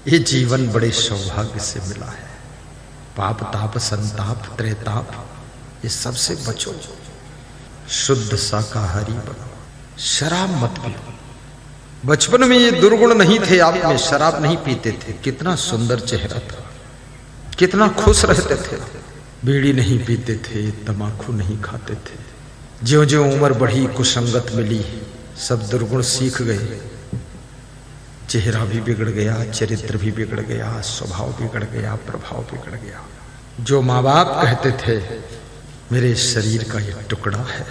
ये जीवन बड़े सौभाग्य से मिला है। पाप ताप संताप त्रेताप ये सबसे बचो, शुद्ध शाकाहारी बनो, शराब मत पियो। बचपन में ये दुर्गुण नहीं थे आप में, शराब नहीं पीते थे, कितना सुंदर चेहरा था, कितना खुश रहते थे। बीड़ी नहीं पीते थे, तम्बाकू नहीं खाते थे। ज्यों ज्यों उम्र बढ़ी, कुसंगत मिली, सब दुर्गुण सीख गए। चेहरा भी बिगड़ गया, चरित्र भी बिगड़ गया, स्वभाव बिगड़ गया, प्रभाव बिगड़ गया। जो माँ बाप कहते थे मेरे शरीर का ये टुकड़ा है,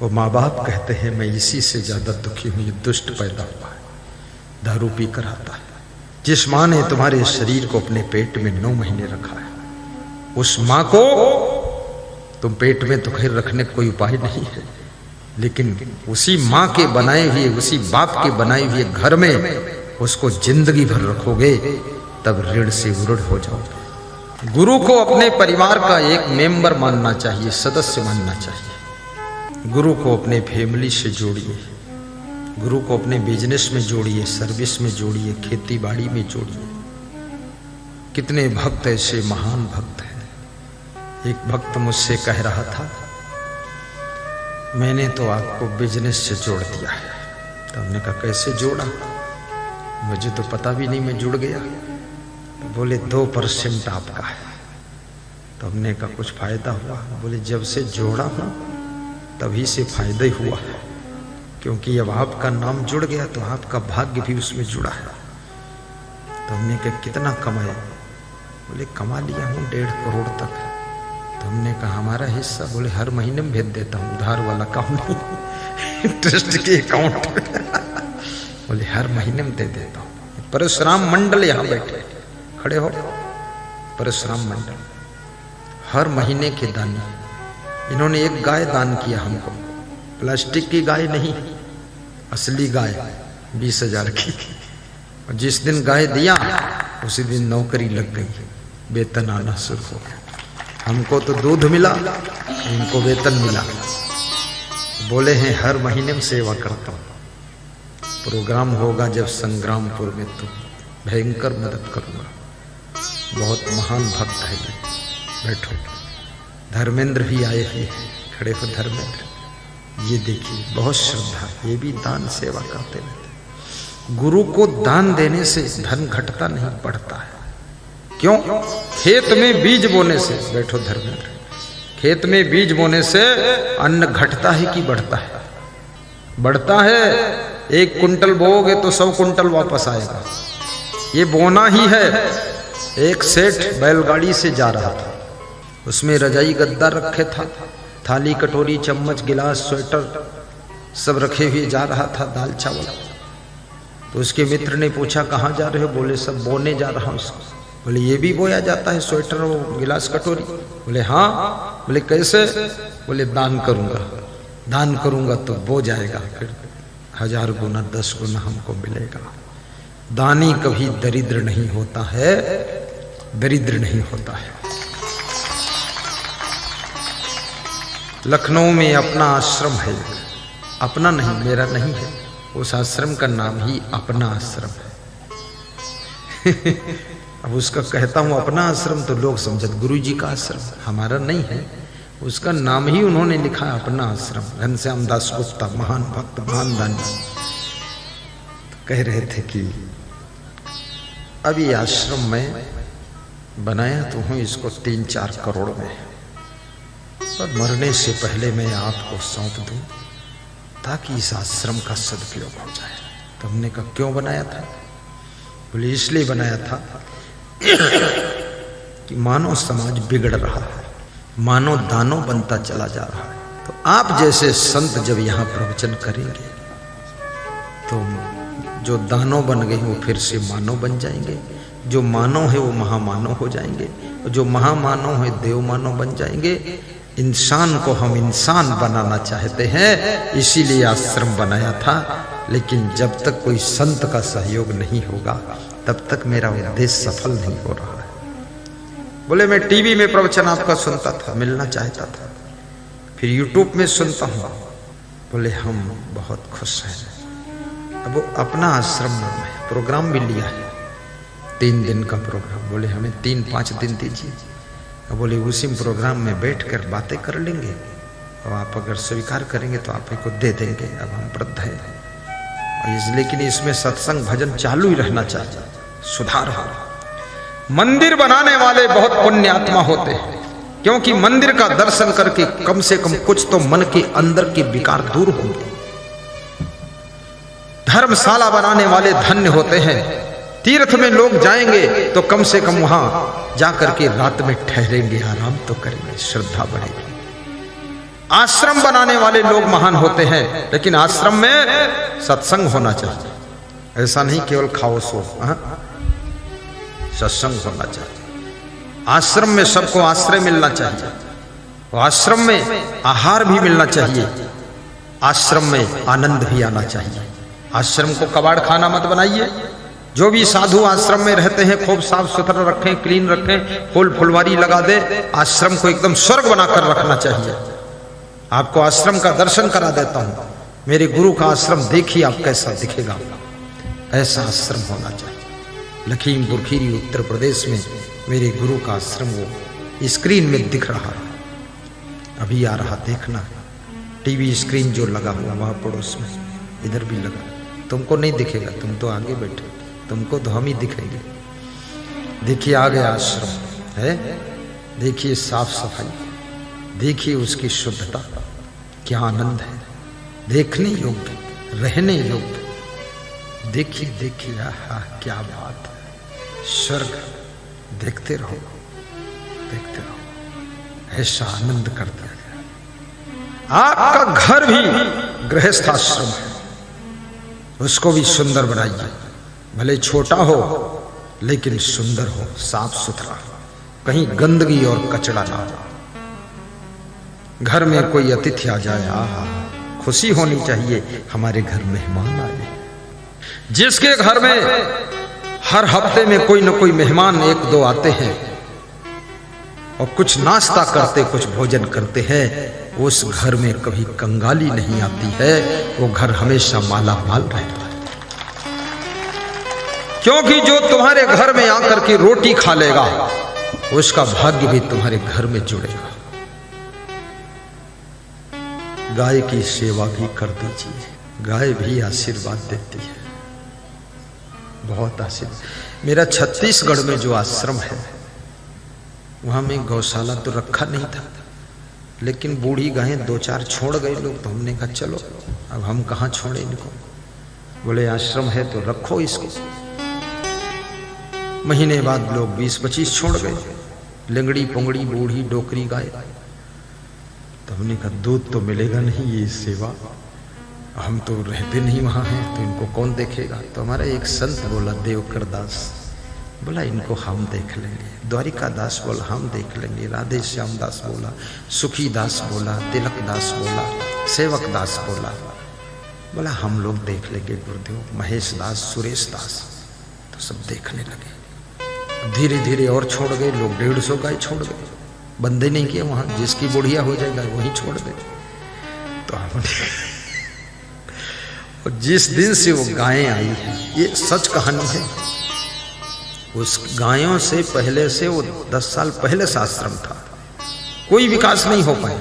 वो माँ बाप कहते हैं मैं इसी से ज्यादा दुखी हूं, ये दुष्ट पैदा हुआ है, दारू पी कर आता है। जिस माँ ने तुम्हारे शरीर को अपने पेट में 9 महीने रखा है, उस माँ को तुम पेट में तो खैर रखने का कोई उपाय नहीं है, लेकिन उसी माँ के बनाए हुए, उसी बाप के बनाए हुए घर में उसको जिंदगी भर रखोगे, तब ऋण से उऋण हो जाओगे। गुरु को अपने परिवार का एक मेंबर मानना चाहिए, सदस्य मानना चाहिए। गुरु को अपने फैमिली से जोड़िए, गुरु को अपने बिजनेस में जोड़िए, सर्विस में जोड़िए, खेती बाड़ी में जोड़िए। कितने भक्त ऐसे महान भक्त हैं। एक भक्त मुझसे कह रहा था मैंने तो आपको बिजनेस से जोड़ दिया है। तो हमने कहा कैसे जोड़ा? मुझे तो पता भी नहीं, मैं जुड़ गया। तो बोले 2% आपका है। तो हमने कहा कुछ फायदा हुआ? बोले जब से जोड़ा हूं तभी से फायदा ही हुआ है, क्योंकि अब आपका नाम जुड़ गया तो आपका भाग्य भी उसमें जुड़ा है। तो हमने कहा कितना कमाया? बोले कमा लिया हूं 1.5 करोड़ तक। तो हमने कहा हमारा हिस्सा? बोले हर महीने में भेज देता हूँ, उधार वाला काम नहीं, इंटरेस्ट के अकाउंट में। बोले हर महीने में दे देता हूँ। परशुराम मंडल यहाँ बैठे खड़े हो, परशुराम मंडल हर महीने के दानी। इन्होंने एक गाय दान किया हमको, प्लास्टिक की गाय नहीं, असली गाय 20,000 की। और जिस दिन गाय दिया उसी दिन नौकरी लग गई, वेतन आना शुरू हो गया। हमको तो दूध मिला, इनको वेतन मिला। बोले हैं हर महीने में सेवा करता हूँ, प्रोग्राम होगा जब संग्रामपुर में तो भयंकर मदद करूँगा। बहुत महान भक्त है ये। बैठो, धर्मेंद्र भी आए हुए हैं, खड़े हो धर्मेंद्र। ये देखिए बहुत श्रद्धा, ये भी दान सेवा करते रहते। गुरु को दान देने से धन घटता नहीं, बढ़ता है। क्यों? खेत में बीज बोने से, बैठो धर्मेंद्र, खेत में बीज बोने से अन्न घटता है कि बढ़ता है? बढ़ता है। 1 कुंटल बोओगे तो 100 कुंटल वापस आएगा। ये बोना ही है। एक सेठ बैलगाड़ी से जा रहा था, उसमें रजाई गद्दा रखे था, थाली कटोरी चम्मच गिलास स्वेटर सब रखे हुए जा रहा था, दाल चावल। तो उसके मित्र ने पूछा कहाँ जा रहे हो? बोले सब बोने जा रहा हूँ उसको। बोले ये भी बोया जाता है स्वेटर और गिलास कटोरी? बोले हाँ। बोले कैसे? बोले दान करूंगा, दान करूंगा तो बो जाएगा, फिर 1000 गुना 10 गुना हमको मिलेगा। दानी कभी दरिद्र नहीं होता है, दरिद्र नहीं होता है। लखनऊ में अपना आश्रम है, अपना नहीं, मेरा नहीं है, उस आश्रम का नाम ही अपना आश्रम है। अब उसका कहता हूं अपना आश्रम तो लोग समझते गुरुजी का आश्रम, हमारा नहीं है। उसका नाम ही उन्होंने लिखा है अपना आश्रम। घनश्याम दास गुप्ता महान भक्त, महान दानी, तो कह रहे थे कि अभी आश्रम में बनाया तो हूं इसको 3-4 करोड़ में, पर मरने से पहले मैं आपको सौंप दूं ताकि इस आश्रम का सदुपयोग हो जाए। तो हमने कहा क्यों बनाया था? बोले इसलिए बनाया था कि मानव समाज बिगड़ रहा है, मानव दानव बनता चला जा रहा है। तो आप जैसे संत जब यहाँ प्रवचन करेंगे तो जो दानव बन गए वो फिर से मानव बन जाएंगे, जो मानव है वो महामानव हो जाएंगे, और जो महामानव है देव मानव बन जाएंगे। इंसान को हम इंसान बनाना चाहते हैं, इसीलिए आश्रम बनाया था। लेकिन जब तक कोई संत का सहयोग नहीं होगा तब तक मेरा उद्देश्य सफल नहीं हो रहा है। बोले मैं टीवी में प्रवचन आपका सुनता था, मिलना चाहता था, फिर यूट्यूब में सुनता हूँ। बोले हम बहुत खुश हैं। अब वो अपना आश्रम नाम है, प्रोग्राम भी लिया है, 3 दिन का प्रोग्राम। बोले हमें 3-5 दिन दीजिए। बोले उसी प्रोग्राम में बैठकर बातें कर लेंगे और आप अगर स्वीकार करेंगे तो आप को दे देंगे। अब हम वृद्ध हैं, लेकिन इसमें सत्संग भजन चालू ही रहना चाहिए, सुधार हो। मंदिर बनाने वाले बहुत पुण्यात्मा होते हैं, क्योंकि मंदिर का दर्शन करके कम से कम कुछ तो मन के अंदर के विकार दूर होंगे। धर्मशाला बनाने वाले धन्य होते हैं। तीर्थ में लोग जाएंगे तो कम से कम वहां जाकर के रात में ठहरेंगे, आराम तो करेंगे, श्रद्धा बढ़ेगी। आश्रम बनाने वाले लोग महान होते हैं, लेकिन आश्रम में सत्संग होना चाहिए। ऐसा नहीं केवल खाओ सो, सत्संग होना चाहिए। आश्रम में सबको आश्रय मिलना चाहिए, आश्रम में आहार भी मिलना चाहिए, आश्रम में आनंद भी आना चाहिए। आश्रम को कबाड़ खाना मत बनाइए। जो भी साधु आश्रम में रहते हैं खूब साफ सुथरा रखें, क्लीन रखें, फूल फुलवारी लगा दे। आश्रम को एकदम स्वर्ग बनाकर रखना चाहिए। आपको आश्रम का दर्शन करा देता हूं, मेरे गुरु का आश्रम देखिए आप कैसा दिखेगा। ऐसा आश्रम होना चाहिए। लखीमपुर खीरी उत्तर प्रदेश में मेरे गुरु का आश्रम वो स्क्रीन में दिख रहा है, अभी आ रहा, देखना। टीवी स्क्रीन जो लगा हुआ वहां पड़ोस में, इधर भी लगा। तुमको नहीं दिखेगा, तुम तो आगे बैठे, तुमको तो हम ही दिखेंगे। देखिए आ गया आश्रम है, देखिए साफ सफाई, देखिए उसकी शुद्धता, क्या आनंद है, देखने योग्य, रहने योग्य। देखिए देखिए, हाँ क्या बात है, स्वर्ग। देखते रहो, देखते रहो, ऐसा आनंद कर दिया गया। आपका घर भी गृहस्थ आश्रम है, उसको भी सुंदर बनाइए। भले छोटा हो लेकिन सुंदर हो, साफ सुथरा, कहीं गंदगी और कचरा ना हो। घर में कोई अतिथि आ जाए, आहा, खुशी होनी चाहिए हमारे घर मेहमान आए। जिसके घर में हर हफ्ते में कोई न कोई मेहमान 1-2 आते हैं और कुछ नाश्ता करते, कुछ भोजन करते हैं, उस घर में कभी कंगाली नहीं आती है, वो घर हमेशा माला माल रहता है। क्योंकि जो तुम्हारे घर में आकर के रोटी खा लेगा, उसका भाग्य भी तुम्हारे घर में जुड़ेगा। गाय की सेवा भी कर दीजिए, गाय भी आशीर्वाद देती है, बहुत आशीर्वाद। मेरा छत्तीसगढ़ में जो आश्रम है वहां में गौशाला तो रखा नहीं था, लेकिन बूढ़ी गायें 2-4 छोड़ गए लोग, तो हमने कहा चलो अब हम कहाँ छोड़े इनको। बोले आश्रम है तो रखो इसको। महीने बाद लोग 20-25 छोड़ गए, लिंगड़ी पुंगड़ी बूढ़ी डोकरी गाय। तो हमने कहा दूध तो मिलेगा नहीं, ये सेवा, हम तो रहते नहीं वहां हैं, तो इनको कौन देखेगा। तो हमारा एक संत बोला, देवकर दास बोला इनको हम देख लेंगे, द्वारिका दास बोला हम देख लेंगे, राधे श्याम दास बोला, सुखी दास बोला, तिलक दास बोला, सेवक दास बोला हम लोग देख लेंगे गुरुदेव। महेश दास, सुरेश दास, तो सब देखने लगे। धीरे धीरे और छोड़ गए लोग, 150 गाय छोड़ गए, बंदे नहीं किए वहां, जिसकी बुढ़िया हो जाएगा वहीं छोड़ दे। तो हमने और जिस दिन से वो गायें आई हैं, ये सच कहानी है, उस गायों से पहले से वो 10 साल पहले से आश्रम था, कोई विकास नहीं हो पाया।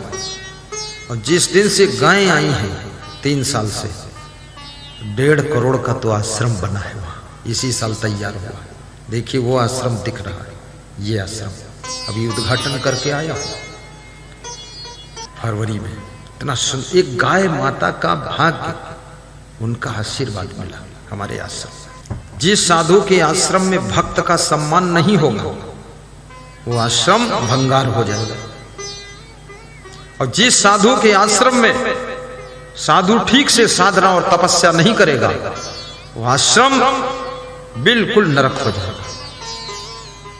और जिस दिन से गायें आई हैं 3 साल से, 1.5 करोड़ का तो आश्रम बना है वहां, इसी साल तैयार हुआ। देखिए वो आश्रम दिख रहा है, ये आश्रम अभी उद्घाटन करके आया हूं फरवरी में। इतना सुंदर, एक गाय माता का भाग्य, उनका आशीर्वाद मिला हमारे आश्रम। जिस साधु के आश्रम में भक्त का सम्मान नहीं होगा, वो आश्रम भंगार हो जाएगा। और जिस साधु के आश्रम में साधु ठीक से साधना और तपस्या नहीं करेगा, वो आश्रम बिल्कुल नरक हो जाएगा।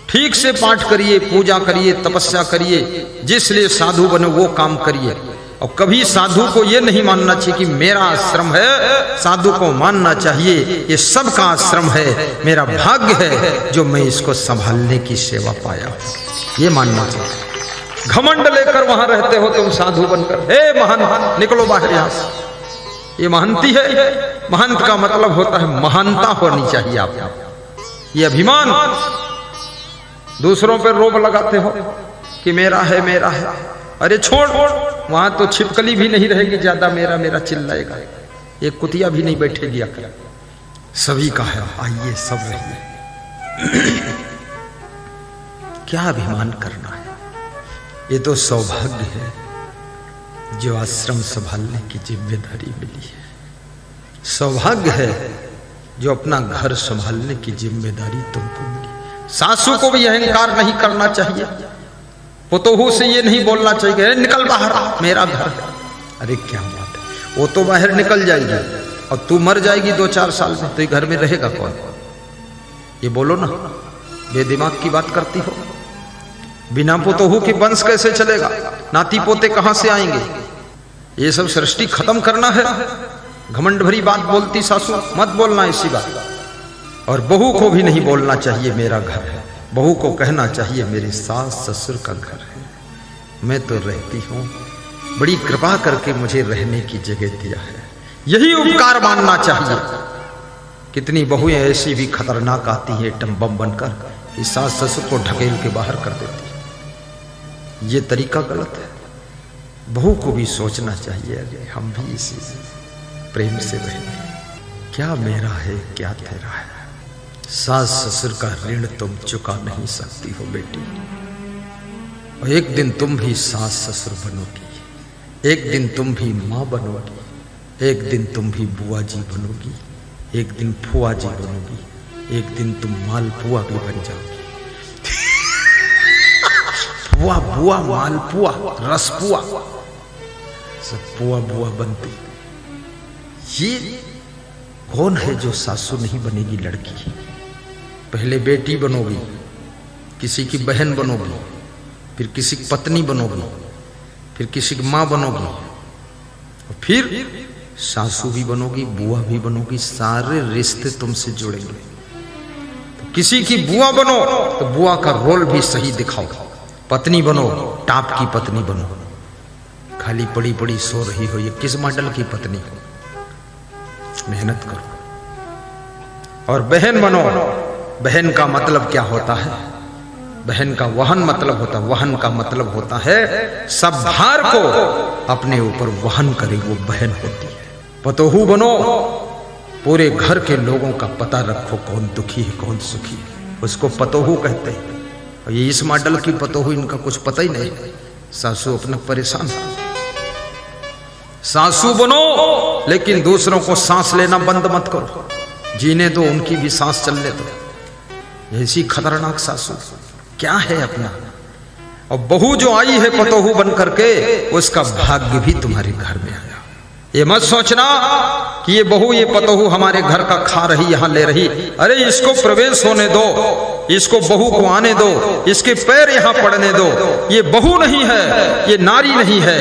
ठीक से पाठ करिए, पूजा करिए, तपस्या करिए, जिस लिए साधु बने वो काम करिए। और कभी साधु को ये नहीं मानना चाहिए कि मेरा आश्रम है, साधु को मानना चाहिए ये सबका आश्रम है, मेरा भाग्य है जो मैं इसको संभालने की सेवा पाया, ये मानना चाहिए। घमंड लेकर वहां रहते हो तुम साधु बनकर, हे महंत निकलो बाहर यहां से, ये महंती है। महंत का मतलब होता है महानता होनी चाहिए आप। ये अभिमान, दूसरों पर रोब लगाते हो कि मेरा है मेरा है। अरे छोड़, वहां तो छिपकली भी नहीं रहेगी ज्यादा मेरा मेरा चिल्लाएगा, एक कुतिया भी नहीं बैठेगी अकेला, सभी का है, आइए सब रहिए। क्या अभिमान करना है, ये तो सौभाग्य है जो आश्रम संभालने की जिम्मेदारी मिली है। सौभाग्य है जो अपना घर संभालने की जिम्मेदारी तुमको मिली। सासू को भी अहंकार नहीं करना चाहिए, पुतोहू से ये नहीं बोलना चाहिए निकल बाहर मेरा घर है। अरे क्या बात है, वो तो बाहर निकल जाएगी और तू मर जाएगी 2-4 साल में, तो ये घर में रहेगा कौन? ये बोलो ना, बेदिमाग की बात करती हो। बिना पुतोहू की वंश कैसे चलेगा, नाती पोते कहां से आएंगे? ये सब सृष्टि खत्म करना है। घमंड भरी बात बोलती सासू, मत बोलना ऐसी बात। और बहू को भी नहीं बोलना चाहिए मेरा घर है, बहू को कहना चाहिए मेरे सास ससुर का घर है, मैं तो रहती हूं, बड़ी कृपा करके मुझे रहने की जगह दिया है। यही उपकार मानना चाहिए। कितनी बहुएं ऐसी भी खतरनाक आती है एटम बम बनकर कि सास ससुर को ढकेल के बाहर कर देती है। ये तरीका गलत है। बहू को भी सोचना चाहिए, अरे हम भी इसी प्रेम से रहेंगे, क्या मेरा है क्या तेरा है। सास ससुर का ऋण तुम चुका नहीं सकती हो बेटी, और एक दिन तुम भी सास ससुर बनोगी, एक दिन तुम भी माँ बनोगी, एक दिन तुम भी बुआ जी बनोगी, एक दिन फुआ जी बनोगी, एक दिन तुम मालपुआ भी बन जाओगी। फुआ बुआ मालपुआ रसपुआ सब पुआ बुआ बनती। ये कौन है जो सासू नहीं बनेगी लड़की? पहले बेटी बनोगी, किसी की बहन बनोगी, फिर किसी की पत्नी बनोगी, फिर किसी की माँ बनोगी, और फिर सासू भी बनोगी, बुआ भी बनोगी। सारे रिश्ते तुमसे जुड़ेंगे। तो किसी की बुआ बनो तो बुआ का रोल भी सही दिखाओ, पत्नी बनो टाप की पत्नी बनो, खाली पड़ी पड़ी सो रही हो, ये किस मॉडल की पत्नी हो? मेहनत करो। और बहन बनो, बहन का मतलब क्या होता है? बहन का वहन मतलब होता है, वहन का मतलब होता है सब भार को अपने ऊपर वहन करे, वो बहन होती है। पतोहू बनो, पूरे घर के लोगों का पता रखो, कौन दुखी है कौन सुखी है, उसको पतोहू कहते हैं। और ये इस मॉडल की पतोहू, इनका कुछ पता ही नहीं। सासू अपना परेशान। सासू बनो लेकिन दूसरों को सांस लेना बंद मत करो, जीने दो, उनकी भी सांस चलने दो। ऐसी खतरनाक सासू क्या है अपना। और बहू जो आई है पतोहू बन करके, उसका भाग्य भी तुम्हारे घर में आया। ये मत सोचना कि ये बहू ये पतोहू हमारे घर का खा रही, यहां ले रही। अरे इसको प्रवेश होने दो, इसको बहू को आने दो, इसके पैर यहां पड़ने दो। ये बहू नहीं है, ये नारी नहीं है,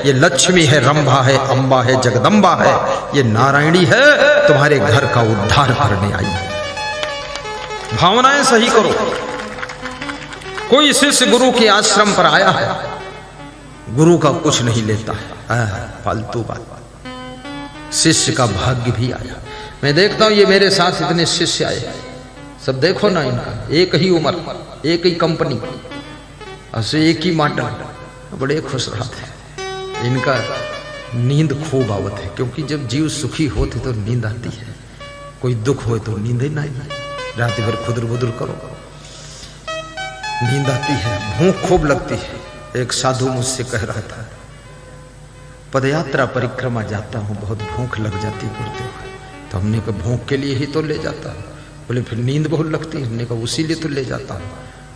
ये लक्ष्मी है, रंभा है, अंबा है, जगदम्बा है, ये नारायणी है, तुम्हारे घर का उद्धार करने आई है। भावनाएं सही करो। कोई शिष्य गुरु के आश्रम पर आया है, गुरु का कुछ नहीं लेता है, फालतू बात। शिष्य का भाग्य भी आया। मैं देखता हूं ये मेरे साथ इतने शिष्य आए, सब देखो ना, इनका एक ही उम्र, एक ही कंपनी, ऐसे एक ही मॉडल, बड़े खुश रहते। इनका नींद खूब आवत है, क्योंकि जब जीव सुखी होते तो नींद आती है, कोई दुख हो तो नींद ही नहीं, रात भर खुदर बुदर करो, नींद आती है, भूख खूब लगती है। एक साधु मुझसे कह रहा था, पदयात्रा परिक्रमा जाता हूँ, बहुत भूख लग जाती गुरुदेव। तो हमने कहा भूख के लिए ही तो ले जाता हूँ। बोले फिर नींद बहुत लगती है। हमने कहा उसी लिए तो ले जाता हूँ,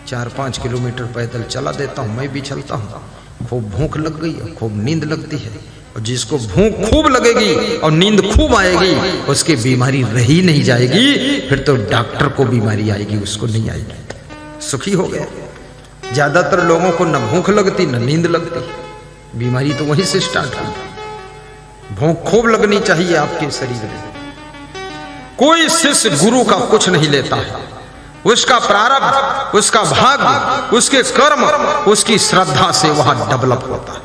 4-5 किलोमीटर पैदल चला देता हूँ, मैं भी चलता हूँ। खूब भूख लग गई और खूब नींद लगती है, और जिसको भूख खूब लगेगी और नींद खूब आएगी, उसकी बीमारी रही नहीं जाएगी, फिर तो डॉक्टर को बीमारी आएगी, उसको नहीं आएगी। सुखी हो गया। ज्यादातर लोगों को न भूख लगती न नींद लगती, बीमारी तो वहीं से स्टार्ट हुई। भूख खूब लगनी चाहिए आपके शरीर में। कोई शिष्य गुरु का कुछ नहीं लेता है, उसका प्रारब्ध, उसका भाग्य, उसके कर्म, उसकी श्रद्धा से वहां डेवलप होता है।